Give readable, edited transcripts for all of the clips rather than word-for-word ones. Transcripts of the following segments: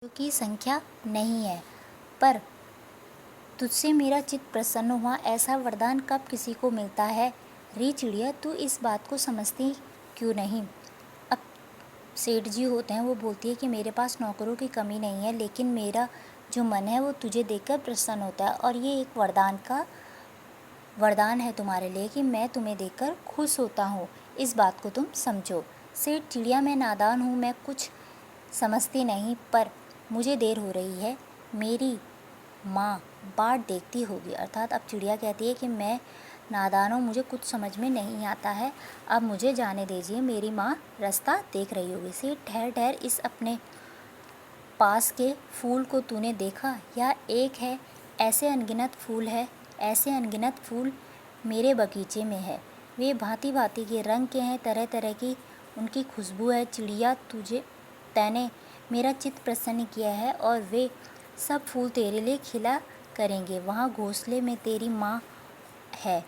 की संख्या नहीं है, पर तुझसे मेरा चित्त प्रसन्न हुआ, ऐसा वरदान कब किसी को मिलता है। रे चिड़िया, तू इस बात को समझती क्यों नहीं। अब सेठ जी होते हैं, वो बोलती है कि मेरे पास नौकरों की कमी नहीं है, लेकिन मेरा जो मन है वो तुझे देखकर प्रसन्न होता है, और ये एक वरदान है तुम्हारे लिए कि मैं तुम्हें देखकर खुश होता हूँ। इस बात को तुम समझो। सेठ चिड़िया, मैं नादान हूँ, मैं कुछ समझती नहीं, पर मुझे देर हो रही है, मेरी माँ बाट देखती होगी। अर्थात अब चिड़िया कहती है कि मैं नादान हूँ, मुझे कुछ समझ में नहीं आता है, अब मुझे जाने दीजिए, मेरी माँ रास्ता देख रही होगी। सेठ, ठहर ठहर, इस अपने पास के फूल को तूने देखा, या एक है, ऐसे अनगिनत फूल मेरे बगीचे में है, वे भांति भांति के रंग के हैं, तरह तरह की उनकी खुशबू है। चिड़िया, तैने मेरा चित्त प्रसन्न किया है, और वे सब फूल तेरे लिए खिला करेंगे। वहाँ घोंसले में तेरी माँ है,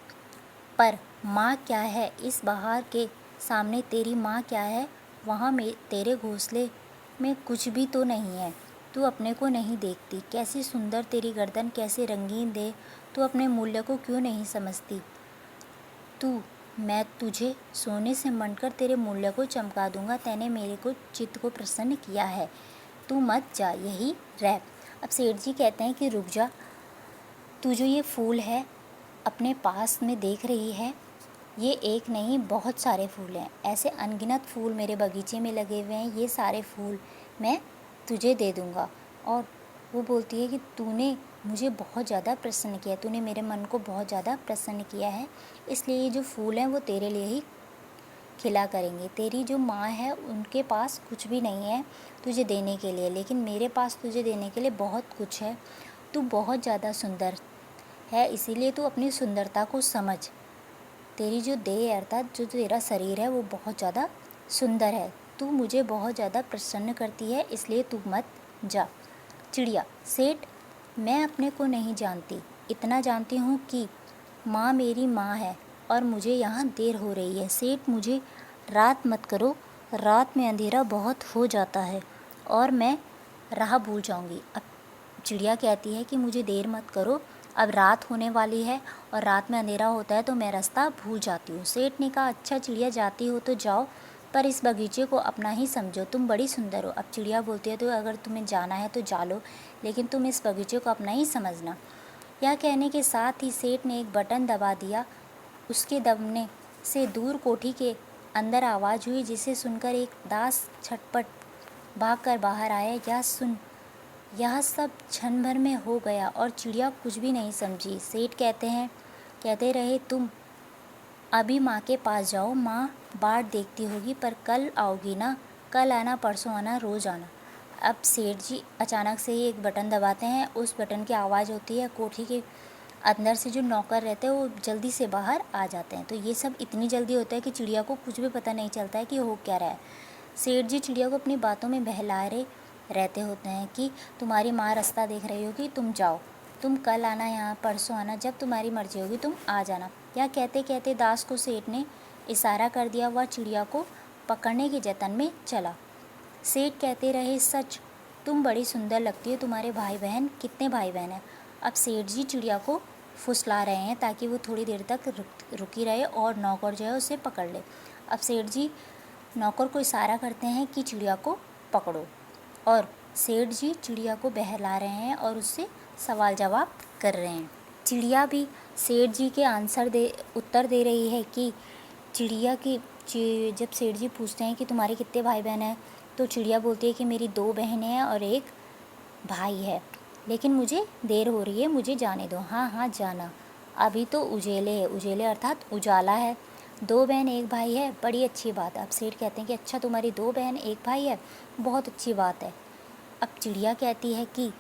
पर माँ क्या है, इस बहार के सामने तेरी माँ क्या है। वहाँ में तेरे घोंसले में कुछ भी तो नहीं है, तू अपने को नहीं देखती। कैसी सुंदर तेरी गर्दन, कैसे रंगीन देह, तू अपने मूल्य को क्यों नहीं समझती। मैं तुझे सोने से मनकर तेरे मूल्य को चमका दूंगा। तैने मेरे को चित्त को प्रसन्न किया है, तू मत जा, यही रह। अब सेठ जी कहते हैं कि रुक जा, तू जो ये फूल है अपने पास में देख रही है, ये एक नहीं बहुत सारे फूल हैं, ऐसे अनगिनत फूल मेरे बगीचे में लगे हुए हैं, ये सारे फूल मैं तुझे दे दूँगा। और वो बोलती है कि तूने मुझे बहुत ज़्यादा प्रसन्न किया, तूने मेरे मन को बहुत ज़्यादा प्रसन्न किया है, इसलिए ये जो फूल हैं वो तेरे लिए ही खिला करेंगे। तेरी जो माँ है उनके पास कुछ भी नहीं है तुझे देने के लिए, लेकिन मेरे पास तुझे देने के लिए बहुत कुछ है। तू बहुत ज़्यादा सुंदर है, इसीलिए तू अपनी सुंदरता को समझ। तेरी जो देह अर्थात जो तेरा शरीर है वो बहुत ज़्यादा सुंदर है, तू मुझे बहुत ज़्यादा प्रसन्न करती है, इसलिए तू मत जा। चिड़िया, सेठ, मैं अपने को नहीं जानती, इतना जानती हूँ कि माँ मेरी माँ है और मुझे यहाँ देर हो रही है। सेठ, मुझे रात मत करो, रात में अंधेरा बहुत हो जाता है और मैं राह भूल जाऊँगी। अब चिड़िया कहती है कि मुझे देर मत करो, अब रात होने वाली है और रात में अंधेरा होता है तो मैं रास्ता भूल जाती हूँ। सेठ ने कहा, अच्छा चिड़िया, जाती हो तो जाओ, पर इस बगीचे को अपना ही समझो, तुम बड़ी सुंदर हो। अब चिड़िया बोलती है, तो अगर तुम्हें जाना है तो जा लो, लेकिन तुम इस बगीचे को अपना ही समझना। यह कहने के साथ ही सेठ ने एक बटन दबा दिया। उसके दबने से दूर कोठी के अंदर आवाज़ हुई, जिसे सुनकर एक दास झटपट भागकर बाहर आया। यह सब क्षण भर में हो गया और चिड़िया कुछ भी नहीं समझी। सेठ कहते रहे, तुम अभी माँ के पास जाओ, माँ बाट देखती होगी, पर कल आओगी ना, कल आना, परसों आना, रोज़ आना। अब सेठ जी अचानक से ही एक बटन दबाते हैं, उस बटन की आवाज़ होती है, कोठी के अंदर से जो नौकर रहते हैं वो जल्दी से बाहर आ जाते हैं। तो ये सब इतनी जल्दी होता है कि चिड़िया को कुछ भी पता नहीं चलता है कि हो क्या रहा है। सेठ जी चिड़िया को अपनी बातों में बहला रहे रहते होते हैं कि तुम्हारी माँ रास्ता देख रही होगी, तुम जाओ, तुम कल आना, यहाँ परसों आना, जब तुम्हारी मर्जी होगी तुम आ जाना। यह कहते कहते दास को सेठ ने इशारा कर दिया, वह चिड़िया को पकड़ने के जतन में चला। सेठ कहते रहे, सच तुम बड़ी सुंदर लगती हो, तुम्हारे भाई बहन, कितने भाई बहन हैं। अब सेठ जी चिड़िया को फुसला रहे हैं ताकि वो थोड़ी देर तक रुकी रहे और नौकर जो है उसे पकड़ ले। अब सेठ जी नौकर को इशारा करते हैं कि चिड़िया को पकड़ो, और सेठ जी चिड़िया को बहला रहे हैं और उससे सवाल जवाब कर रहे हैं। चिड़िया भी सेठ जी के उत्तर दे रही है कि जब सेठ जी पूछते हैं कि तुम्हारे कितने भाई बहन हैं, तो चिड़िया बोलती है कि मेरी 2 बहनें हैं और 1 भाई है, लेकिन मुझे देर हो रही है, मुझे जाने दो। हाँ हाँ जाना, अभी तो उजेले है, उजेले अर्थात उजाला है, 2 बहन 1 भाई है, बड़ी अच्छी बात है। अब सेठ कहते हैं कि अच्छा तुम्हारी 2 बहन 1 भाई है, बहुत अच्छी बात है। अब चिड़िया कहती है कि